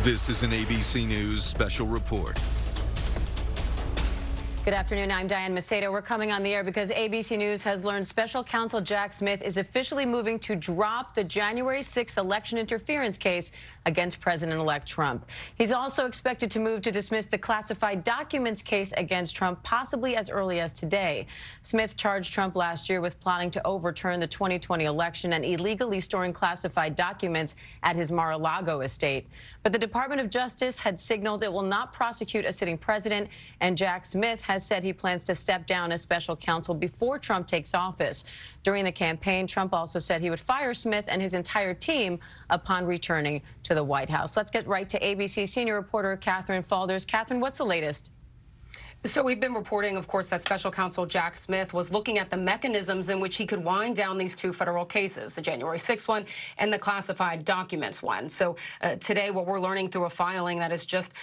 This is an ABC News special report. Good afternoon. I'm Diane Macedo. We're coming on the air because ABC News has learned special counsel Jack Smith is officially moving to drop the January 6th election interference case against President-elect Trump. He's also expected to move to dismiss the classified documents case against Trump, possibly as early as today. Smith charged Trump last year with plotting to overturn the 2020 election and illegally storing classified documents at his Mar-a-Lago estate. But the Department of Justice had signaled it will not prosecute a sitting president, and Jack Smith has said he plans to step down as special counsel before Trump takes office. During the campaign, Trump also said he would fire Smith and his entire team upon returning to the White House. Let's get right to ABC senior reporter Catherine Falders. Catherine, what's the latest? So we've been reporting, of course, that special counsel Jack Smith was looking at the mechanisms in which he could wind down these two federal cases, the January 6th one and the classified documents one. So today, what we're learning through a filing that has just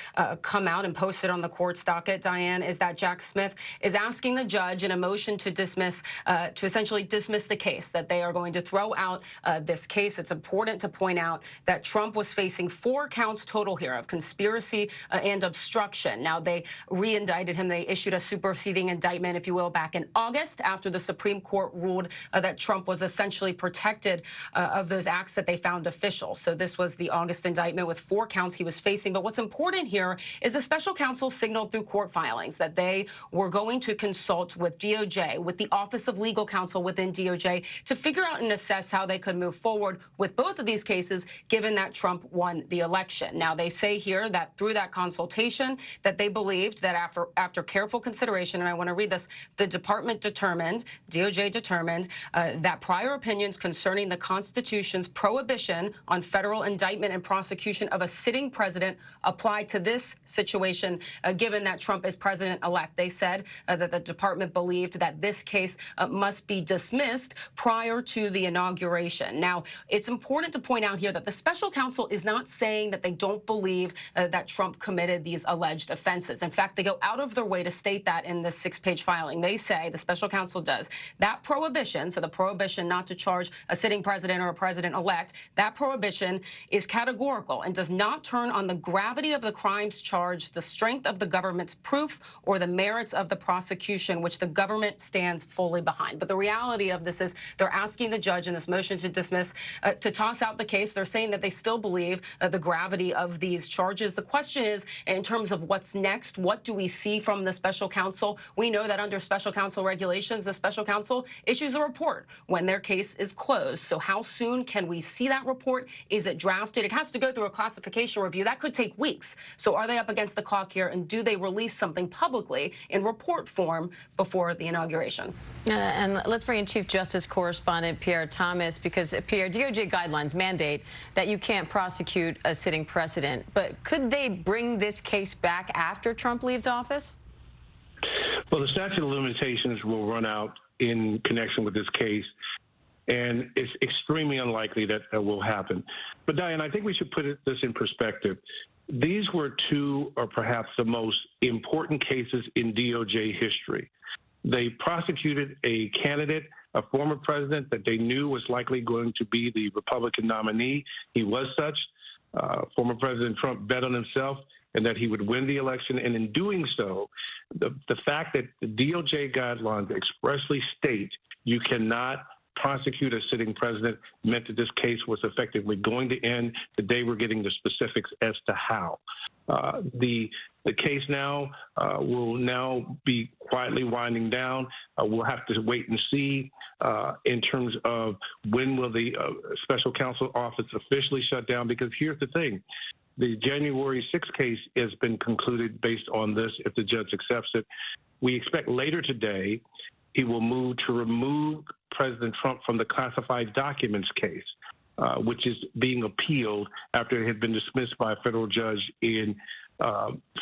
come out and posted on the court's docket, Diane, is that Jack Smith is asking the judge in a motion to dismiss, to essentially dismiss the case, that they are going to throw out this case. It's important to point out that Trump was facing 4 counts total here of conspiracy and obstruction. Now, they re-indicted him. They issued a superseding indictment, if you will, back in August after the Supreme Court ruled that Trump was essentially protected of those acts that they found official. So this was the August indictment with 4 counts he was facing. But what's important here is the special counsel signaled through court filings that they were going to consult with DOJ, with the Office of Legal Counsel within DOJ, to figure out and assess how they could move forward with both of these cases, given that Trump won the election. Now, they say here that through that consultation, that they believed that after careful consideration, and I want to read this, the department determined, DOJ determined, that prior opinions concerning the Constitution's prohibition on federal indictment and prosecution of a sitting president apply to this situation, given that Trump is president-elect. They said that the department believed that this case must be dismissed prior to the inauguration. Now, it's important to point out here that the special counsel is not saying that they don't believe that Trump committed these alleged offenses. In fact, they go out of their way to state that in this 6-page filing. They say, the special counsel does, that prohibition, so the prohibition not to charge a sitting president or a president-elect, that prohibition is categorical and does not turn on the gravity of the crimes charged, the strength of the government's proof, or the merits of the prosecution, which the government stands fully behind. But the reality of this is they're asking the judge in this motion to dismiss to toss out the case. They're saying that they still believe the gravity of these charges. The question is, in terms of what's next, what do we see from the special counsel? We know that under special counsel regulations, the special counsel issues a report when their case is closed. So how soon can we see that report? Is it drafted? It has to go through a classification review. That could take weeks. So are they up against the clock here, and do they release something publicly in report form before the inauguration? And let's bring in Chief Justice Correspondent Pierre Thomas, because, Pierre, DOJ guidelines mandate that you can't prosecute a sitting president. But could they bring this case back after Trump leaves office? Well, the statute of limitations will run out in connection with this case, and it's extremely unlikely that that will happen. But, Diane, I think we should put this in perspective. These were 2 or perhaps the most important cases in DOJ history. They prosecuted a candidate, a former president that they knew was likely going to be the Republican nominee. He was such. Former President Trump bet on himself and that he would win the election. And in doing so, the fact that the DOJ guidelines expressly state you cannot prosecute a sitting president meant that this case was effectively going to end. Today we're getting the specifics as to how. The case now will now be quietly winding down. We'll have to wait and see in terms of when will the special counsel office officially shut down, because here's the thing. The January 6th case has been concluded based on this, if the judge accepts it. We expect later today he will move to remove President Trump from the classified documents case, which is being appealed after it had been dismissed by a federal judge in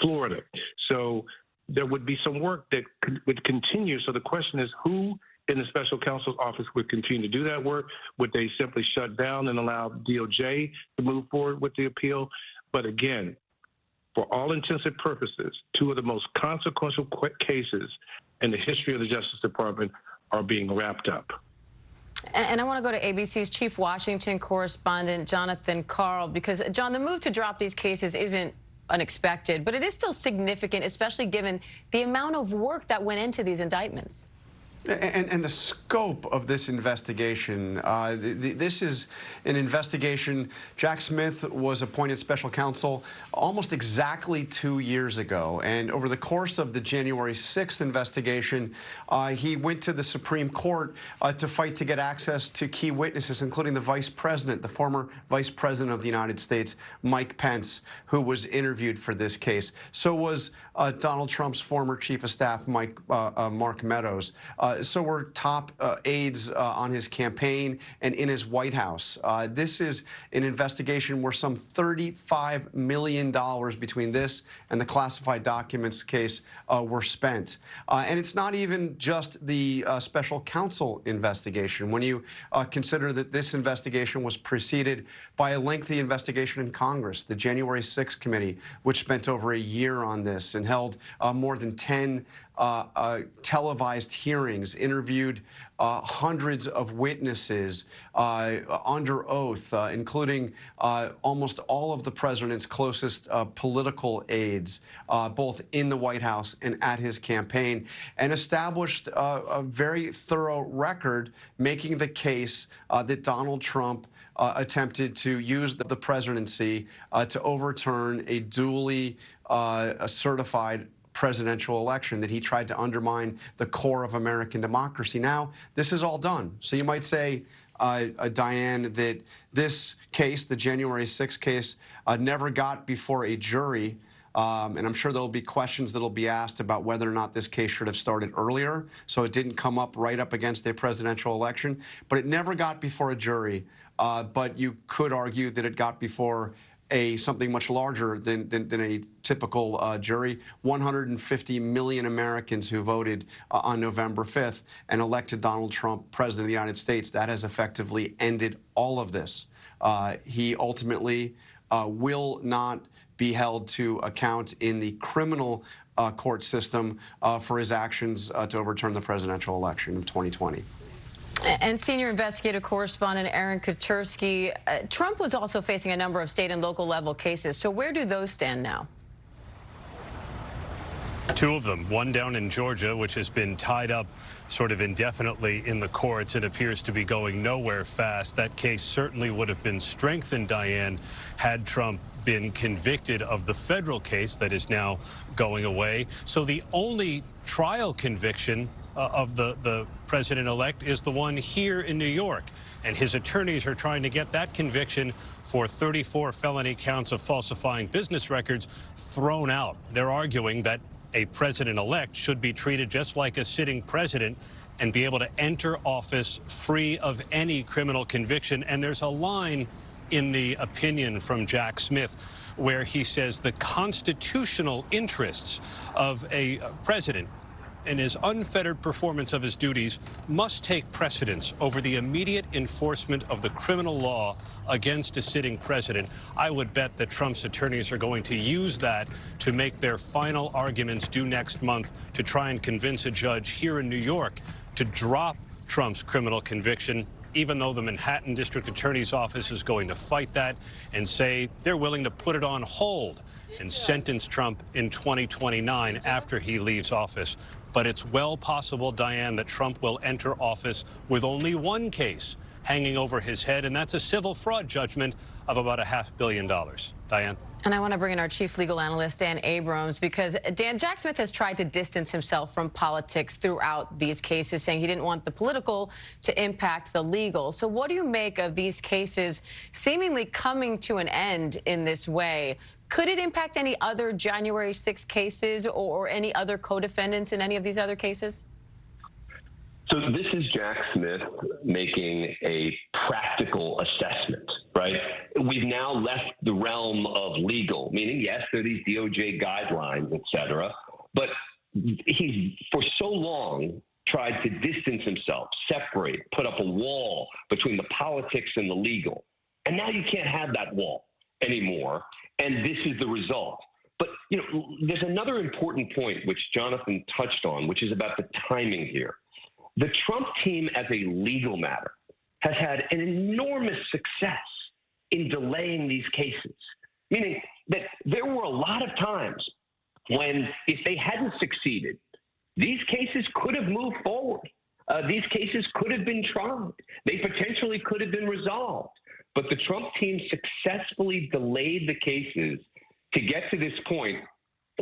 Florida. So there would be some work that would continue. So the question is, who in the special counsel's office would continue to do that work? Would they simply shut down and allow DOJ to move forward with the appeal? But again, for all intents and purposes, 2 of the most consequential cases in the history of the Justice Department are being wrapped up. And I want to go to ABC's Chief Washington correspondent, Jonathan Karl, because, John, the move to drop these cases isn't unexpected, but it is still significant, especially given the amount of work that went into these indictments. And the scope of this investigation, this is an investigation. Jack Smith was appointed special counsel almost exactly 2 years ago. And over the course of the January 6th investigation, he went to the Supreme Court to fight to get access to key witnesses, including the vice president, the former vice president of the United States, Mike Pence, who was interviewed for this case. So was Donald Trump's former chief of staff, Mark Meadows. So were top aides on his campaign and in his White House. This is an investigation where some $35 million between this and the classified documents case were spent. And it's not even just the special counsel investigation. When you consider that this investigation was preceded by a lengthy investigation in Congress, the January 6th committee, which spent over a year on this and held more than 10 televised hearings, interviewed hundreds of witnesses under oath, including almost all of the president's closest political aides, both in the White House and at his campaign, and established a very thorough record making the case that Donald Trump attempted to use the presidency to overturn a duly certified presidential election, that he tried to undermine the core of American democracy. Now, this is all done. So you might say, Diane, that this case, the January 6th case, never got before a jury. And I'm sure there'll be questions that'll be asked about whether or not this case should have started earlier, so it didn't come up right up against a presidential election. But it never got before a jury. But you could argue that it got before something much larger than a typical jury. 150 million Americans who voted on November 5th and elected Donald Trump president of the United States. That has effectively ended all of this. He ultimately will not be held to account in the criminal court system for his actions to overturn the presidential election of 2020. And senior investigative correspondent Aaron Katersky, Trump was also facing a number of state and local level cases. So where do those stand now? Two of them, one down in Georgia, which has been tied up sort of indefinitely in the courts. It appears to be going nowhere fast. That case certainly would have been strengthened, Diane, had Trump been convicted of the federal case that is now going away. So the only trial conviction of the president-elect is the one here in New York. And his attorneys are trying to get that conviction for 34 felony counts of falsifying business records thrown out. They're arguing that a president-elect should be treated just like a sitting president and be able to enter office free of any criminal conviction. And there's a line in the opinion from Jack Smith where he says the constitutional interests of a president and his unfettered performance of his duties must take precedence over the immediate enforcement of the criminal law against a sitting president. I would bet that Trump's attorneys are going to use that to make their final arguments due next month to try and convince a judge here in New York to drop Trump's criminal conviction, even though the Manhattan District Attorney's Office is going to fight that and say they're willing to put it on hold and sentence Trump in 2029 after he leaves office. But it's well possible, Diane, that Trump will enter office with only one case hanging over his head, and that's a civil fraud judgment of about $500 million. Diane? And I want to bring in our chief legal analyst, Dan Abrams, because, Dan, Jack Smith has tried to distance himself from politics throughout these cases, saying he didn't want the political to impact the legal. So what do you make of these cases seemingly coming to an end in this way? Could it impact any other January 6 cases or any other co-defendants in any of these other cases? So this is Jack Smith making a practical assessment, right? We've now left the realm of legal, meaning, yes, there are these DOJ guidelines, et cetera, but he's for so long tried to distance himself, separate, put up a wall between the politics and the legal. And now you can't have that wall anymore, and this is the result. But, you know, there's another important point which Jonathan touched on, which is about the timing here. The Trump team as a legal matter has had an enormous success in delaying these cases, meaning that there were a lot of times when, if they hadn't succeeded, these cases could have moved forward. These cases could have been tried. They potentially could have been resolved. But the Trump team successfully delayed the cases to get to this point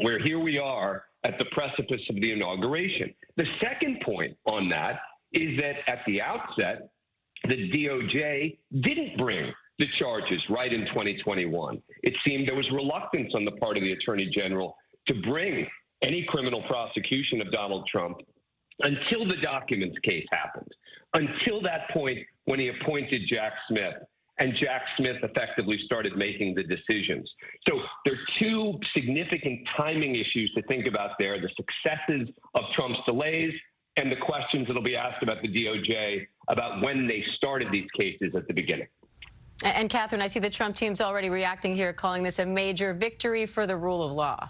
where here we are at the precipice of the inauguration. The second point on that is that at the outset, the DOJ didn't bring the charges right in 2021. It seemed there was reluctance on the part of the Attorney General to bring any criminal prosecution of Donald Trump until the documents case happened, until that point when he appointed Jack Smith, and Jack Smith effectively started making the decisions. So there are two significant timing issues to think about there, the successes of Trump's delays and the questions that will be asked about the DOJ about when they started these cases at the beginning. And Catherine, I see the Trump team's already reacting here, calling this a major victory for the rule of law.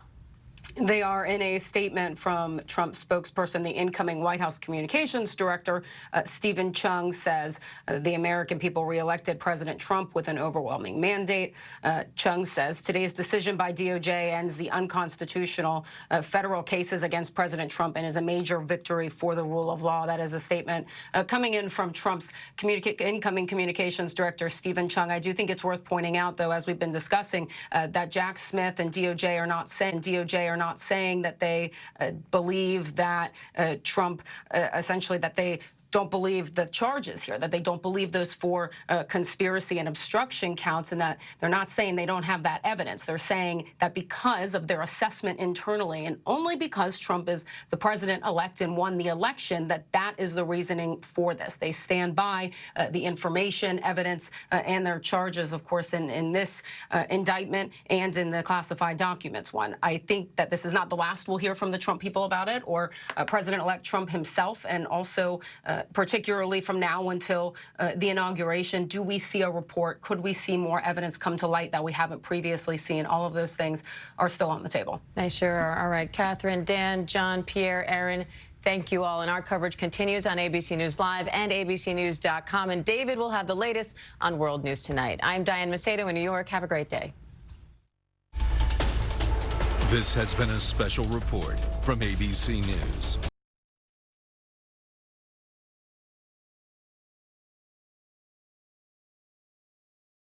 They are in a statement from Trump's spokesperson, the incoming White House communications director, Stephen Chung, says the American people reelected President Trump with an overwhelming mandate. Chung says today's decision by DOJ ends the unconstitutional federal cases against President Trump and is a major victory for the rule of law. That is a statement coming in from Trump's incoming communications director, Stephen Chung. I do think it's worth pointing out, though, as we've been discussing, that Jack Smith and DOJ are not saying that they believe that Trump, essentially that they don't believe the charges here, that they don't believe those four conspiracy and obstruction counts, and that they're not saying they don't have that evidence. They're saying that because of their assessment internally, and only because Trump is the president-elect and won the election, that is the reasoning for this. They stand by the information, evidence, and their charges, of course, in this indictment and in the classified documents one. I think that this is not the last we'll hear from the Trump people about it, or President-elect Trump himself, and also particularly from now until the inauguration. Do we see a report? Could we see more evidence come to light that we haven't previously seen? All of those things are still on the table. They sure are. All right, Catherine, Dan, John, Pierre, Aaron, thank you all. And our coverage continues on ABC News Live and abcnews.com. And David will have the latest on World News Tonight. I'm Diane Macedo in New York. Have a great day. This has been a special report from ABC News.